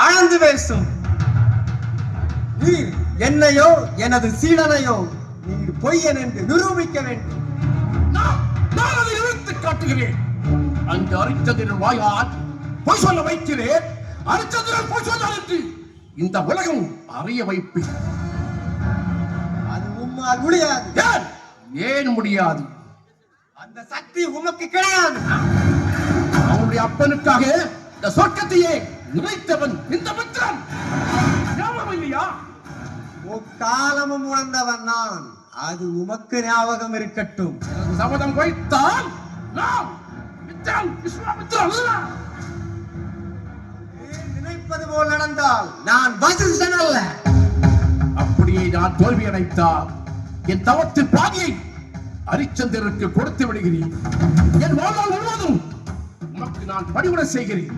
அளந்து பேசும். நீர் என்னையோ எனது சீடனையோ நீர் பொய்யன் என்று நிரூபிக்க வேண்டும். நான் அதை இழுத்து காட்டுகிறேன். அந்த அரிச்சந்திரன் வாயால் பொய் சொல்ல வைக்கிறேன். அரிச்சந்திரன் பொய் சொன்னார் என்று இந்த உலகம் அறிய வைப்பேன். அது உம்மால் முடியாது. ஏன் முடியாது? அந்த சக்தி உமக்கு கிடையாது. அவனுடைய அப்பனுக்காக இந்த சொர்க்கத்தையே நினைத்தவன் இந்த மித்திரன். ஞாபகம் இல்லையா? காலமும் உணர்ந்தவன் நான். அது உமக்கு ஞாபகம் இருக்கட்டும். சபதம் வைத்தால் நாம் மித்திரன் விஸ்வாமித்திரன். நினைப்பது போல் நடந்தால் நான் வசிஷ்டன் அல்ல. அப்படியே நான் தோல்வி அடைத்தால் என் தவத்தின் பாதியை அரிச்சந்திரனுக்கு கொடுத்து விடுகிறேன். என் வாழ்நாள் முழுவதும் உனக்கு நான் பணிவுரை செய்கிறேன்.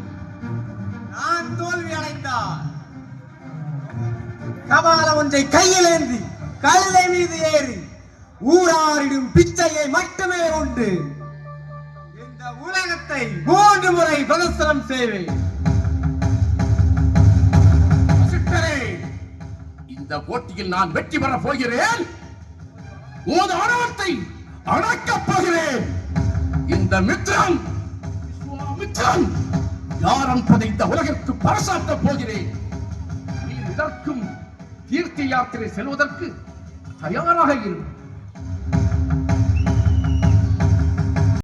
நான் தோல்வி அடைந்தால் கபாலம் ஒன்றை கையில் ஏந்தி கழுதை மீது ஏறி ஊராரிடும் பிச்சையை மட்டுமே உண்டு இந்த உலகத்தை 3 முறை பிரதர்சனம் செய்வேன். இந்த போட்டியில் நான் வெற்றி பெறப் போகிறேன். உமது ஆணவத்தை அடக்கப் போகிறேன். இந்த மித்திரன் யார் என்பதை இந்த உலகிற்கு பறைசாற்றப் போகிறேன். நீ இதற்கும் தீர்த்த யாத்திரை செல்வதற்கு தயாராக இரு.